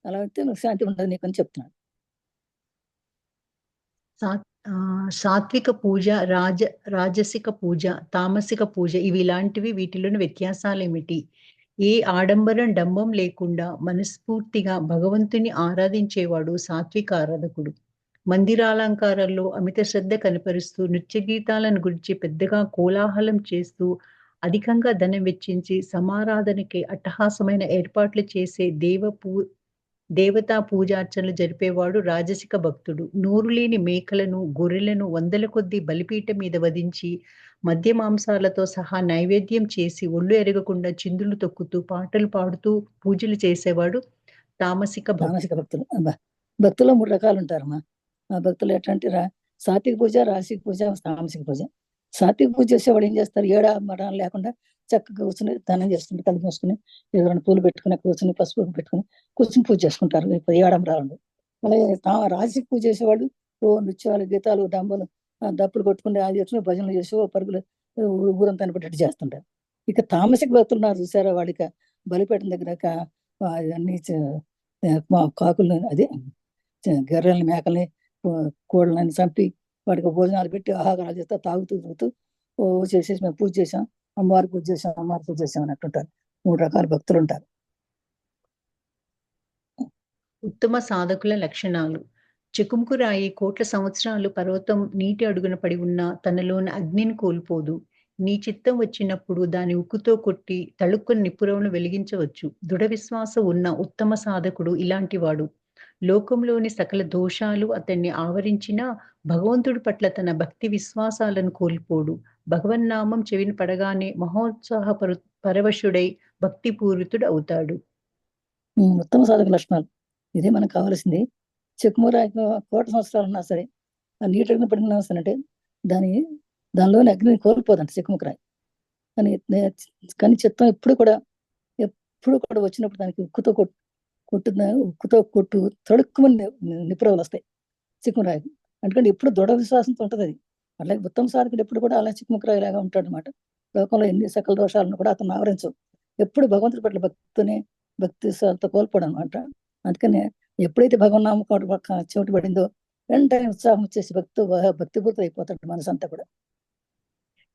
Speaker 2: అలా అయితే నువ్వు శాంతి ఉండదు నీకు అని చెప్తున్నాడు.
Speaker 1: సాత్విక పూజ, రాజసిక పూజ, తామసిక పూజ ఇవి ఇలాంటివి. వీటిలోని వ్యత్యాసాలేమిటి? ఏ ఆడంబరం, డంబం లేకుండా మనస్ఫూర్తిగా భగవంతుని ఆరాధించేవాడు సాత్విక ఆరాధకుడు. మందిరాలంకారాల్లో అమిత శ్రద్ధ కనపరుస్తూ, నృత్య గీతాలను గురించి పెద్దగా కోలాహలం చేస్తూ, అధికంగా ధనం వెచ్చించి సమారాధనకి అట్టహాసమైన ఏర్పాట్లు చేసే దేవతా పూజార్చనలు జరిపేవాడు రాజసిక భక్తుడు. నోరులేని మేకలను, గొర్రెలను వందల కొద్దీ బలిపీఠం మీద వధించి మద్య మాంసాలతో సహా నైవేద్యం చేసి ఒళ్ళు ఎరగకుండా చిందులు తొక్కుతూ, పాటలు పాడుతూ పూజలు చేసేవాడు తామసిక భక్తుడు.
Speaker 2: భక్తులు. భక్తుల్లో 3 రకాలు ఉంటారమ్మా. ఆ భక్తులు ఎట్లాంటి సాత్విక పూజ, రాసిక పూజ, తామసిక పూజ. సాత్విక పూజ చేసేవాళ్ళు ఏం చేస్తారు, ఏడా మరణాలు లేకుండా చక్కగా కూర్చుని దానం చేసుకుంటే తల మూసుకుని ఏదైనా పూలు పెట్టుకుని కూర్చుని పసుపు పెట్టుకుని కూర్చుని పూజ చేసుకుంటారు. ఇప్పుడు ఏడంబరాలు. అలాగే రాసిక పూజ చేసేవాళ్ళు నృత్యాలు, గీతాలు, డంబులు, దప్పులు కొట్టుకుని అది చేసుకుని భజనలు చేసి పరుగులు ఊరంతా అనిపెట్టేట్టు చేస్తుంటారు. ఇక తామసిక భక్తులు ఉన్నారు చూసారా, వాడిక బలిపీఠం దగ్గర అన్ని కాకుల్ని, అదే గర్రెల్ని, మేకల్ని, కోళ్ళని చంపి వాటికి భోజనాలు పెట్టి ఆహారాలు చేస్తా తాగుతూ తిరుగుతూ చేసేసి మేము పూజ చేసాం, అమ్మవారి పూజ చేసాం, అమ్మవారి పూజ చేసాం అన్నట్టుంటారు. 3 రకాల భక్తులు ఉంటారు.
Speaker 1: ఉత్తమ సాధకుల లక్షణాలు. చెకుముకు రాయి కోట్ల సంవత్సరాలు పర్వతం నీటి అడుగున పడి ఉన్న తనలోని అగ్నిని కోల్పోదు. నీ చిత్తం వచ్చినప్పుడు దాని ఉక్కుతో కొట్టి తళుక్కున నిప్పురవును వెలిగించవచ్చు. దృఢ విశ్వాసం ఉన్న ఉత్తమ సాధకుడు ఇలాంటివాడు. లోకంలోని సకల దోషాలు అతన్ని ఆవరించినా భగవంతుడి పట్ల తన భక్తి విశ్వాసాలను కోల్పోడు. భగవన్నామం చెవిని పడగానే పరవశుడై భక్తిపూరితుడు అవుతాడు.
Speaker 2: ఉత్తమ సాధక లక్షణాలు ఇదే మనకు కావాల్సింది. చెక్కుమూరాయి కోట్ల సంవత్సరాలు ఉన్నా సరే, ఆ నీటి అగ్ని పడినా సరే అంటే దానిలోని అగ్నిని కోల్పోదంట చెక్కుముకరాయి. కానీ చిత్తం ఎప్పుడు కూడా వచ్చినప్పుడు దానికి ఉక్కుతో కొట్టు తడుక్కుమని నిపురవులు వస్తాయి చిక్కుమరాయి. ఎందుకంటే ఎప్పుడు దృఢ విశ్వాసంతో ఉంటుంది అది. అట్లాగే ఉత్తమ సాధకుడు ఎప్పుడు కూడా అలా చిక్కుముకరాయి లాగా ఉంటాడు అనమాట. లోకంలో ఎన్ని సకల దోషాలను కూడా అతను ఆవరించవు. ఎప్పుడు భగవంతుడి పట్ల భక్తి విశ్వాసంతో కోల్పోవడం అనమాట. అందుకనే ఎప్పుడైతే భగవన్నామం చెవిటి పడిందో వెంటనే ఉత్సాహం వచ్చేసి భక్తిపూర్తి అయిపోతాడు మనసు అంతా కూడా.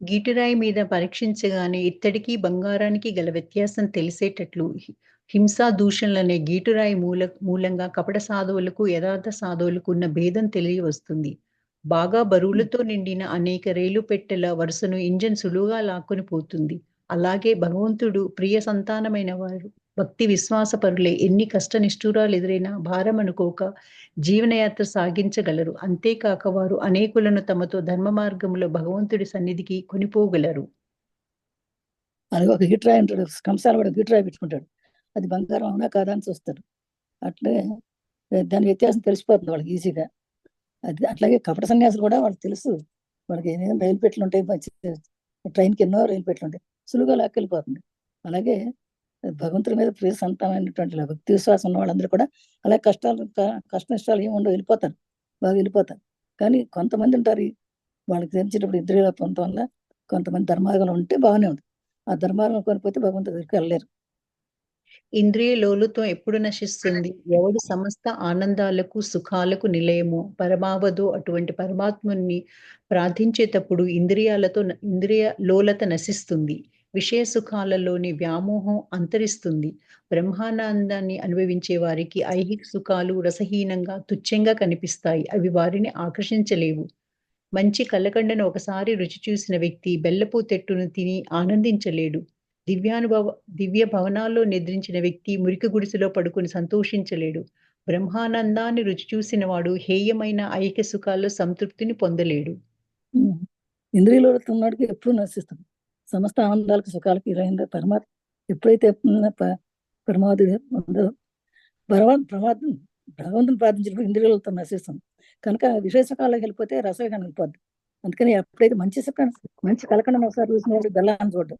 Speaker 1: గీటురాయి మీద పరీక్షించగానే ఇత్తడికి బంగారానికి గల వ్యత్యాసం తెలిసేటట్లు హింసా దూషణలనే గీటురాయి మూలంగా కపట సాధువులకు యథార్థ సాధువులకు ఉన్న భేదం తెలియవస్తుంది. బాగా బరువులతో నిండిన అనేక రైలు పెట్టెల వరుసను ఇంజన్ సులువుగా లాక్కొని పోతుంది. అలాగే భగవంతుడు ప్రియ సంతానమైన వారు భక్తి విశ్వాసపరులే ఎన్ని కష్ట నిష్ఠూరాలు ఎదురైనా భారం అనుకోక జీవనయాత్ర సాగించగలరు. అంతేకాక వారు అనేకులను తమతో ధర్మ మార్గంలో భగవంతుడి సన్నిధికి కొనిపోగలరు.
Speaker 2: అది ఒక గిట్రాయి అంటాడు, కంసాల కూడా గిట్రాయి పెట్టుకుంటాడు. అది బంగారం అవునా కాదా అని చూస్తాడు. అట్లే దాని వ్యత్యాసం తెలిసిపోతుంది వాళ్ళకి ఈజీగా. అది అట్లాగే కపట సన్యాసులు కూడా వాళ్ళకి తెలుసు. వాళ్ళకి ఏదైనా రైలు పెట్టెలు ఉంటాయి, ట్రైన్కి ఎన్నో రైలు పెట్టెలు ఉంటాయి, సులువుగా లాక్కెళ్ళిపోతుంది. అలాగే భగవంతుడి మీద ప్రియ సంతానమైనటువంటి భక్తి విశ్వాసం ఉన్న వాళ్ళందరూ కూడా అలాగే కష్ట నష్టాలు ఏమి ఉండవు, వెళ్ళిపోతారు, బాగా వెళ్ళిపోతారు. కానీ కొంతమంది ఉంటారు, వాళ్ళకి తెలిసేటప్పుడు ఇంద్రియాల పొందడం వల్ల కొంతమంది ధర్మార్గంలో ఉంటే బాగానే ఉంటుంది. ఆ ధర్మార్గం కొనిపోతే భగవంతుడి దగ్గరికి వెళ్ళలేరు.
Speaker 1: ఇంద్రియ లోలుత్వం ఎప్పుడు నశిస్తుంది? ఎవడు సమస్త ఆనందాలకు సుఖాలకు నిలయమో పరమావధో అటువంటి పరమాత్ముని ప్రార్థించేటప్పుడు ఇంద్రియ లోలత నశిస్తుంది. విషయ సుఖాలలోని వ్యామోహం అంతరిస్తుంది. బ్రహ్మానందాన్ని అనుభవించే వారికి ఐహిక సుఖాలు రసహీనంగా తుచ్చంగా కనిపిస్తాయి. అవి వారిని ఆకర్షించలేవు. మంచి కళ్ళకండను ఒకసారి రుచి చూసిన వ్యక్తి బెల్లపు తెట్టును తిని ఆనందించలేడు. దివ్య భవనాల్లో నిద్రించిన వ్యక్తి మురికి గుడిసెలో పడుకుని సంతోషించలేడు. బ్రహ్మానందాన్ని రుచి చూసిన వాడు హేయమైన ఐక్య సుఖాల్లో సంతృప్తిని పొందలేడు.
Speaker 2: ఇంద్రియులతో ఉన్నవాడికి ఎప్పుడు నశిస్తుంది. సమస్త ఆనందాలకు సుఖాలకు ఇరైన పరమాత్మ ఎప్పుడైతే పరమావధి ఉందో భగవంతుని ప్రార్థించినప్పుడు ఇంద్రియాలతో నశిస్తుంది. కనుక విషయ సుఖాలకు వెళ్ళిపోతే రసవిధానం వెళ్ళిపోద్ది. అందుకని ఎప్పుడైతే మంచి కలకండను ఒకసారి చూసినప్పుడు బెల్లాన్ని చూడడం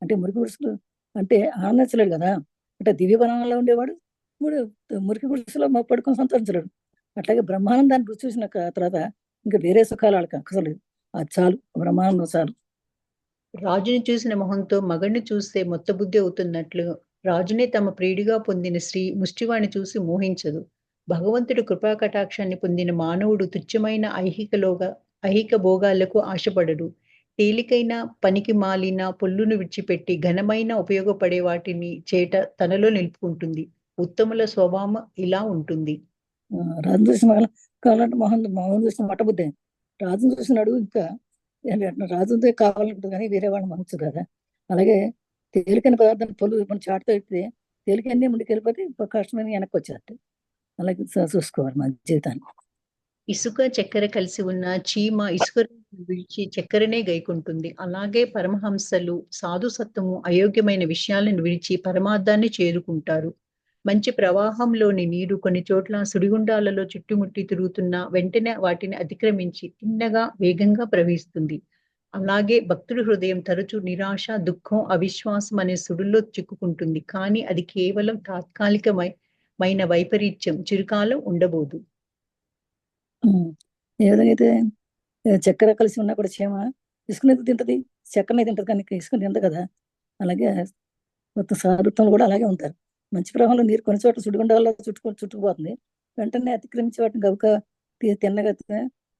Speaker 2: అంటే మురికి గుడిసెలు అంటే ఆనందించలేడు కదా. అంటే దివ్య వనంలో ఉండేవాడు మురికి గుడిసెలో పడుకొని సంతోషించలేడు. అట్లాగే బ్రహ్మానందాన్ని రుచి చూసిన తర్వాత ఇంకా వేరే సుఖాలు వాళ్ళకి అక్కసలేదు. అది చాలు, బ్రహ్మానందం చాలు.
Speaker 1: రాజుని చూసిన మొహంతో మగడిని చూస్తే మొత్తబుద్ధి అవుతున్నట్లు రాజునే తమ ప్రియుడిగా పొందిన స్త్రీ ముష్టివాణ్ణి చూసి మోహించదు. భగవంతుడి కృపా కటాక్షాన్ని పొందిన మానవుడు తుచ్చమైన ఐహిక భోగాలకు ఆశపడడు. తేలికైన పనికి మాలిన పొల్లును విడిచిపెట్టి ఘనమైన ఉపయోగపడే వాటిని చేట తనలో నిలుపుకుంటుంది. ఉత్తముల స్వభావం ఇలా ఉంటుంది.
Speaker 2: రాజు చూసిన కావాలంటే మోహన్ చూసిన మట్టబుద్ధి. రాజును చూసినాడు ఇంకా రాజుదే కావాలనుకుంటుంది కానీ వేరే వాళ్ళు మనసు కదా. అలాగే తేలికైన పదార్థాన్ని పొల్లు మన చాటుతో ఎత్తితే తేలికన్నీ ముందుకు వెళ్ళిపోతే కష్టమైన వెనక్కి వచ్చేస్తాయి. అలాగే చూసుకోవాలి మన జీవితాన్ని.
Speaker 1: ఇసుక చక్కెర కలిసి ఉన్న చీమ ఇసుక విడిచి చక్కెరనే గైకుంటుంది. అలాగే పరమహంసలు సాధు సత్తము అయోగ్యమైన విషయాలను విడిచి పరమార్థాన్ని చేరుకుంటారు. మంచి ప్రవాహంలోని నీరు కొన్ని చోట్ల సుడిగుండాలలో చుట్టుముట్టి తిరుగుతున్నా వెంటనే వాటిని అతిక్రమించి తిన్నగా వేగంగా ప్రవహిస్తుంది. అలాగే భక్తుడి హృదయం తరచూ నిరాశ, దుఃఖం, అవిశ్వాసం అనే సుడుల్లో చిక్కుకుంటుంది. కానీ అది కేవలం తాత్కాలికమైన వైపరీత్యం, చిరకాలం ఉండబోదు.
Speaker 2: ఉమ్. ఏ విధంగా అయితే చక్కెర కలిసి ఉన్నా కూడా చీమ ఇసుకనేది తింటది, చక్కెరనే తింటది, కానీ ఇసుకని తింటది కదా. అలాగే మొత్తం సాధుత్వంలో కూడా అలాగే ఉంటారు. మంచి ప్రవాహంలో నీరు కొన్ని చోట్ల సుడిగుండాల్లో చుట్టుకుపోతుంది, వెంటనే అతిక్రమించి వాటిని గబుక తిన్నగా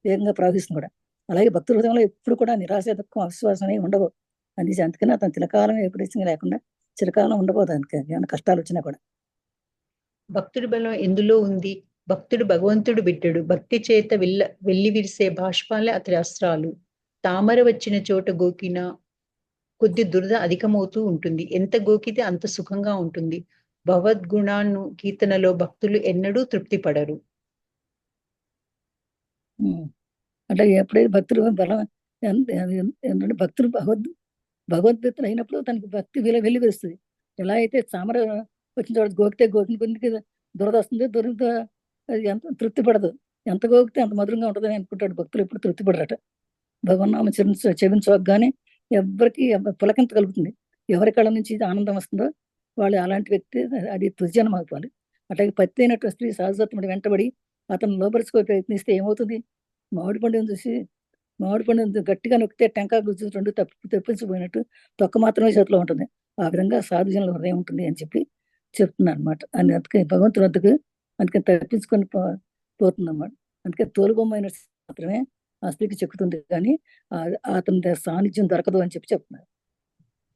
Speaker 2: వేగంగా ప్రవహిస్తుంది కూడా. అలాగే భక్తుల హృదయంలో ఎప్పుడు కూడా నిరాశ, దుఃఖం, అవిశ్వాసం అనేవి ఉండవు. అందుకని అతను చిరకాలం ఎప్పుడు లేకుండా చిరకాలం ఉండబోదు. అందుకే ఏమైనా కష్టాలు వచ్చినా కూడా.
Speaker 1: భక్తుడి బలం ఎందులో ఉంది? భక్తుడు భగవంతుడు బిడ్డడు. భక్తి చేత వెల్లివిరిసే బాష్పాలే అతడి అస్త్రాలు. తామర వచ్చిన చోట గోకిన కొద్ది దురద అధికమవుతూ ఉంటుంది. ఎంత గోకితే అంత సుఖంగా ఉంటుంది. భగవద్గుణాను కీర్తనలో భక్తులు ఎన్నడూ తృప్తి పడరు.
Speaker 2: ఉమ్. అంటే ఎప్పుడైతే భక్తులు బలం ఏంటంటే భక్తులు భగవద్గీతలు అయినప్పుడు తనకి భక్తి వెళ్ళి వేస్తుంది. ఎలా అయితే తామర వచ్చిన చోట గోకితే గోకిన కొద్దికి దురద వస్తుంది, దురద అది ఎంత తృప్తి పడదు. ఎంత గోకితే అంత మధురంగా ఉంటుందని అనుకుంటాడు. భక్తులు ఎప్పుడు తృప్తి పడరట. భగవన్నామ చెవించగానే ఎవరికి పులకింత కలుగుతుంది. ఎవరి కళ్ళ నుంచి ఇది ఆనందం వస్తుందో వాళ్ళు అలాంటి వ్యక్తి, అది తుజనం అవుతుంది. అట్లాగే పత్తి అయినట్టు స్త్రీ సహజత్వం వెంటబడి అతను లోపరుచుకో ప్రయత్నిస్తే ఏమవుతుంది? మామిడి పండుగను చూసి మామిడి పండు గట్టిగా నొక్కితే టెంకాయ గుజ్జు రెండు తెప్పించిపోయినట్టు తొక్క మాత్రమే చేతిలో ఉంటుంది. ఆ విధంగా సాధుజనుల హృదయం ఉంటుంది అని చెప్పి చెప్తున్నాను అనమాట. అందుకే భగవంతుని వద్దకు అందుకని తప్పించుకొని పోతుంది అన్నమాట. అందుకే తోలుబొమ్మైన మాత్రమే ఆ స్త్రీకి చెక్కుతుంది, కానీ అతని సాన్నిధ్యం దొరకదు అని చెప్పి చెప్తున్నారు.